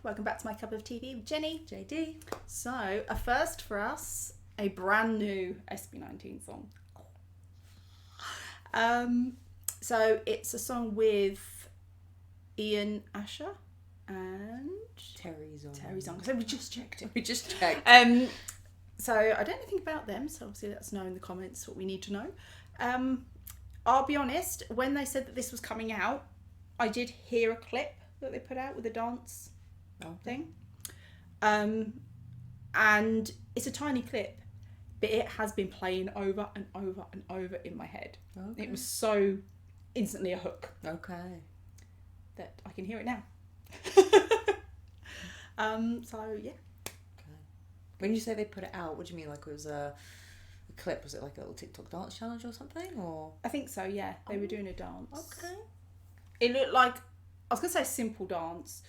welcome back to My Cup of TV with Jenny. JD. So, a first for us, a brand new SB19 song. So it's a song with Ian Asher and Terry Zhong. So we just checked it. We just checked. So I don't know anything about them, so obviously let us know in the comments what we need to know. I'll be honest, when they said that this was coming out, I did hear a clip that they put out with a dance thing. And it's a tiny clip, but it has been playing over and over and over in my head. Okay. It was so instantly a hook. Okay. That I can hear it now. So yeah. Okay. When you say they put it out, what do you mean? Like it was a clip? Was it like a little TikTok dance challenge or something? Or I think so, yeah. They were doing a dance. Okay. It looked like, I was going to say simple dance.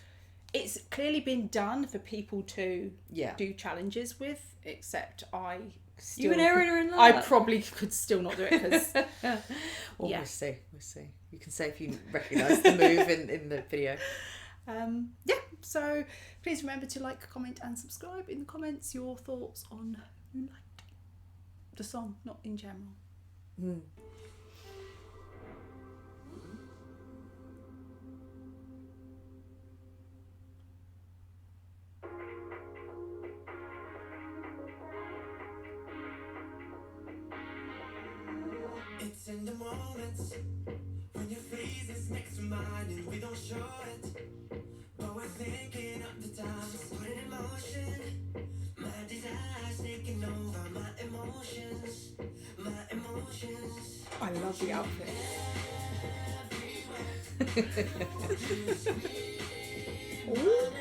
It's clearly been done for people to do challenges with, except I still... You and Erin are in love. I probably could still not do it because... Well, we'll see. You can say if you recognise the move in the video. So please remember to like, comment and subscribe. In the comments your thoughts on Moonlight. The song, not in general. It's in the moments when your face is next to mine and we don't show it, but we're thinking of the time. So put it in motion. My desire's taking over my emotions. I love the outfit. Ooh.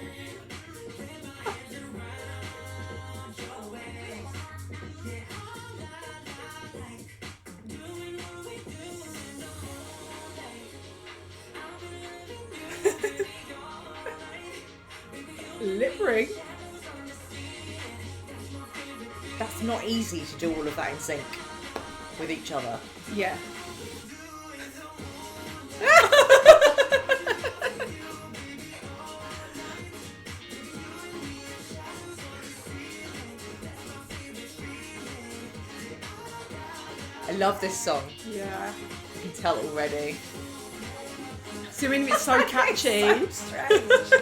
Lip ring. That's not easy to do all of that in sync with each other. Yeah. I love this song. Yeah. You can tell already. So I mean, it's so catchy. It's so strange.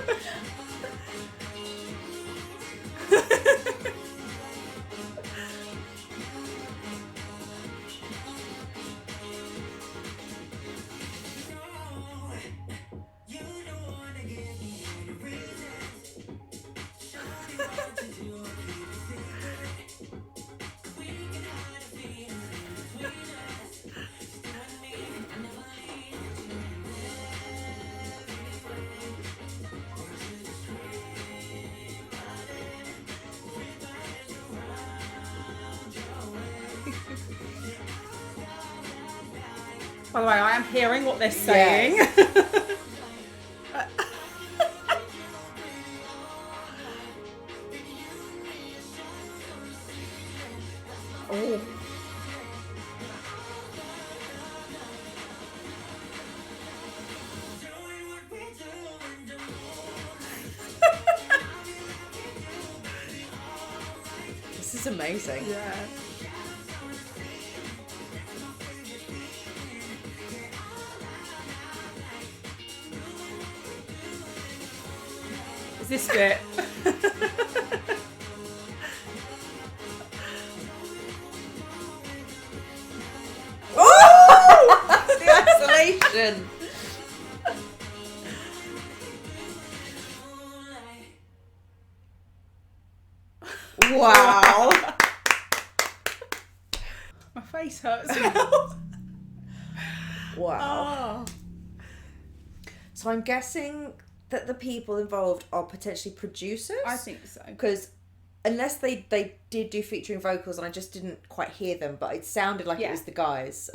By the way, I am hearing what they're saying. Yes. Oh. This is amazing. Yeah. Is this bit? The isolation. Wow. My face hurts now. Wow. So I'm guessing that the people involved are potentially producers? I think so. Because unless they did do featuring vocals and I just didn't quite hear them, but it sounded like it was the guys.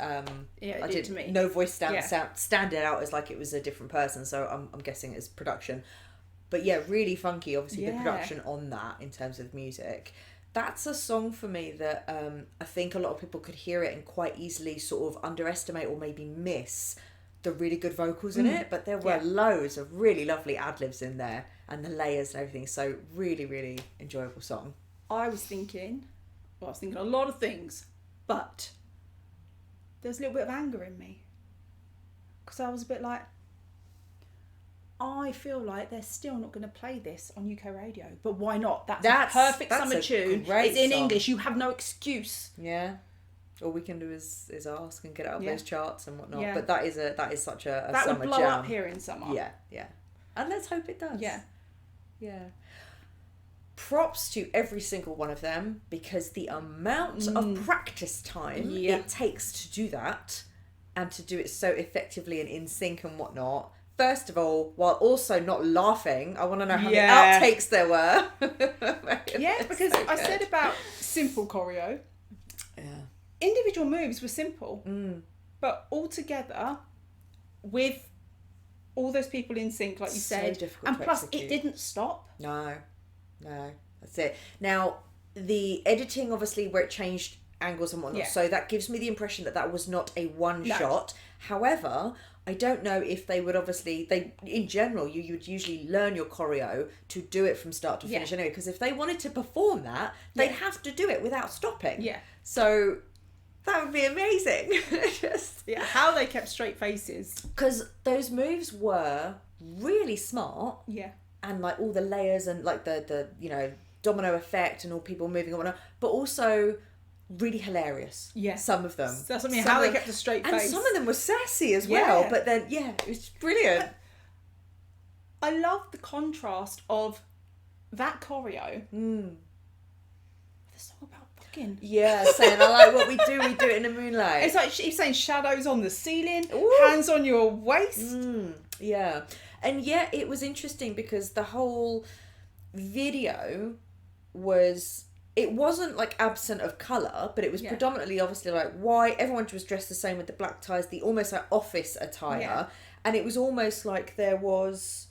It I did to me. No voice standing out as like it was a different person, so I'm guessing it's production. But yeah, really funky, obviously, the production on that in terms of music. That's a song for me that I think a lot of people could hear it and quite easily sort of underestimate or maybe miss the really good vocals in it, but there were loads of really lovely ad-libs in there and the layers and everything. So really, really enjoyable song. I was thinking a lot of things, but there's a little bit of anger in me. Because I was a bit like, I feel like they're still not going to play this on UK radio. But why not? That's a perfect summer tune. It's in English. You have no excuse. Yeah. All we can do is ask and get it up those charts and whatnot. Yeah. But that is such a that summer would blow jam. up here in summer. Yeah, yeah. And let's hope it does. Yeah. Yeah. Props to every single one of them, because the amount of practice time it takes to do that and to do it so effectively and in sync and whatnot. First of all, while also not laughing, I want to know how many outtakes there were. Yeah, because I said about simple choreo. Yeah. Individual moves were simple, but all together with all those people in sync, like you said, difficult and to plus execute. it didn't stop. No, that's it. Now, the editing, obviously, where it changed angles and whatnot, so that gives me the impression that was not a one shot. However, I don't know if they would in general, you would usually learn your choreo to do it from start to finish anyway, because if they wanted to perform that, they'd have to do it without stopping. Yeah. So that would be amazing. How they kept straight faces. Because those moves were really smart. Yeah. And like all the layers and like the domino effect and all people moving and whatnot, but also really hilarious. Yeah. Some of them. That's what I mean, how they kept a straight face. And some of them were sassy as well, but then, it was brilliant. I love the contrast of that choreo. The song about fucking. Yeah, saying, I like what we do it in the moonlight. It's like he's saying shadows on the ceiling, hands on your waist. Yeah. And yet it was interesting because the whole video it wasn't like absent of colour, but it was predominantly obviously like white. Everyone was dressed the same with the black ties, the almost like office attire. Yeah. And it was almost like there was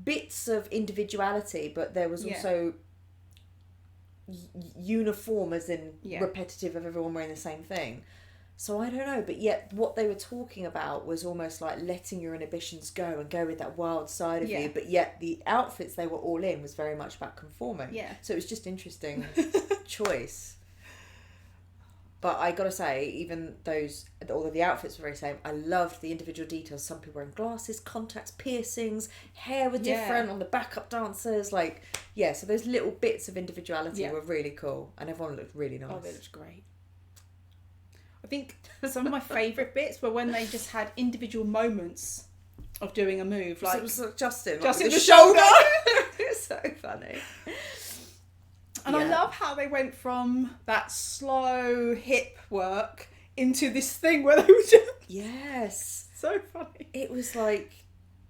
bits of individuality, but there was also uniform, as in repetitive of everyone wearing the same thing. So I don't know, but yet what they were talking about was almost like letting your inhibitions go and go with that wild side of you, but yet the outfits they were all in was very much about conforming. Yeah. So it was just interesting choice. But I gotta say, even although the outfits were very same, I loved the individual details. Some people wearing glasses, contacts, piercings, hair were different on the backup dancers. So those little bits of individuality were really cool, and everyone looked really nice. Oh, they looked great. I think some of my favourite bits were when they just had individual moments of doing a move. Like, so it was like Justin with the shoulder. It's so funny. And I love how they went from that slow hip work into this thing where they were just... Yes. So funny. It was like...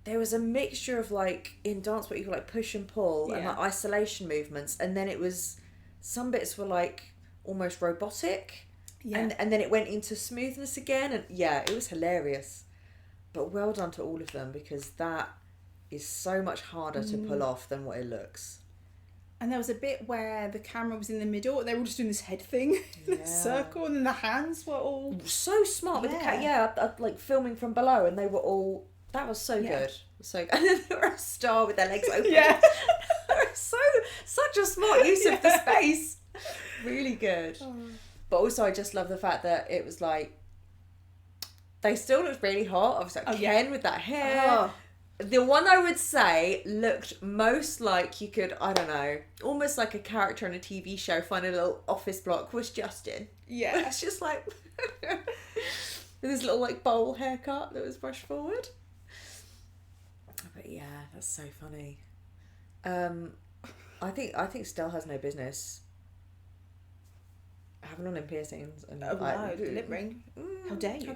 There was a mixture of like, in dance what you call like push and pull and like isolation movements. And then it was... Some bits were like almost robotic. Yeah. And then it went into smoothness again. And it was hilarious. But well done to all of them, because that is so much harder to pull off than what it looks. And there was a bit where the camera was in the middle and they were all just doing this head thing in a circle, and then the hands were all... So smart with the like filming from below, and they were all... That was so good. So and then they were a star with their legs open. Yeah. Such a smart use of the space. Really good. Oh. But also I just love the fact that it was like... They still looked really hot. Obviously like Ken with that hair. Oh. The one I would say looked most like you could, I don't know, almost like a character in a TV show, find a little office block, was Justin. Yeah. It's just like, with his little like bowl haircut that was brushed forward. But yeah, that's so funny. I think Stell has no business having on him piercings. And the lip ring. How dare you?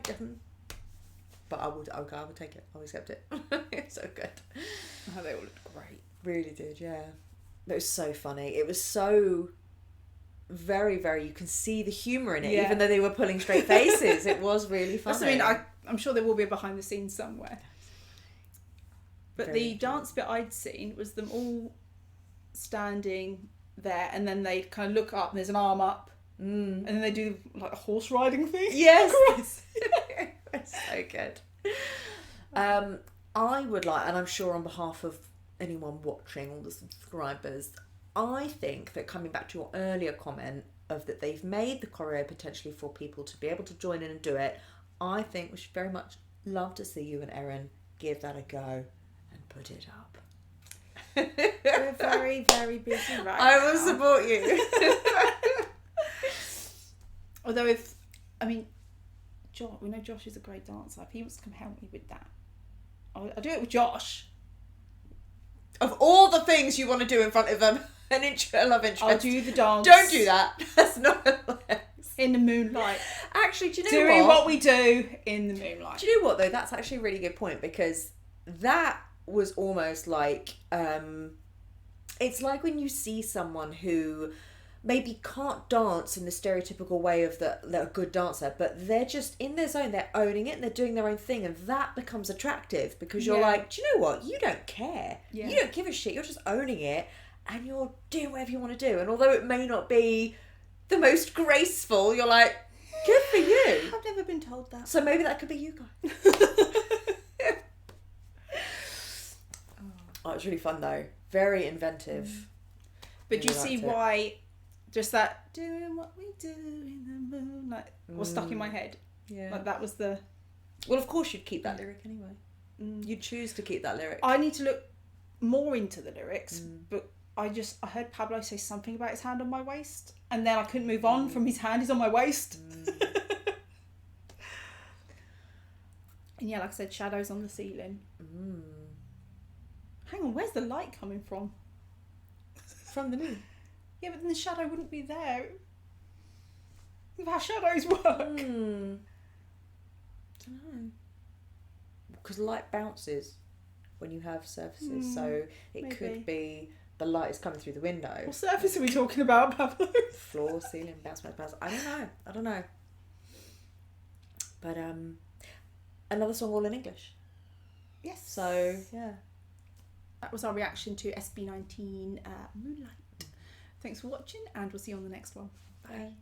But I would take it. I would accept it. It's so good. Oh, they all looked great. Really did, yeah. It was so funny. It was so very, very... You can see the humour in it, even though they were pulling straight faces. It was really funny. I'm sure there will be a behind the scenes somewhere. But very the dance bit I'd seen was them all standing there, and then they kind of look up and there's an arm up. And then they do like a horse riding thing. Yes. I would like, and I'm sure on behalf of anyone watching, all the subscribers, I think that coming back to your earlier comment of that they've made the choreo potentially for people to be able to join in and do it, I think we should very much love to see you and Erin give that a go and put it up. We're very, very busy right now. I will support you. Although we know Josh is a great dancer. If he wants to come help me with that, I'll do it with Josh. Of all the things you want to do in front of a love interest, I'll do the dance. Don't do that. That's not nice. In the moonlight. Actually, do you know Doing what we do in the moonlight. Do you know what though? That's actually a really good point, because that was almost like it's like when you see someone who maybe can't dance in the stereotypical way of they're a good dancer, but they're just in their zone, they're owning it and they're doing their own thing, and that becomes attractive because you're like, do you know what? You don't care. You don't give a shit. You're just owning it and you're doing whatever you want to do. And although it may not be the most graceful, you're like, good for you. I've never been told that. So maybe that could be you guys. Oh, it's really fun though. Very inventive. But you see why just that doing what we do in the moonlight was stuck in my head. Yeah. Like that was the... Well, of course you'd keep that lyric anyway. You'd choose to keep that lyric. I need to look more into the lyrics, but I heard Pablo say something about his hand on my waist, and then I couldn't move on from his hand is on my waist. And yeah, like I said, shadows on the ceiling. Hang on, where's the light coming from? From the moon. Yeah, but then the shadow wouldn't be there. How shadows work. I don't know. Because light bounces when you have surfaces, so it could be the light is coming through the window. What surface are we talking about, Pablo? Floor, ceiling, bounce. I don't know. But another song all in English. Yes. So yeah. That was our reaction to SB19 Moonlight. Thanks for watching, and we'll see you on the next one. Bye.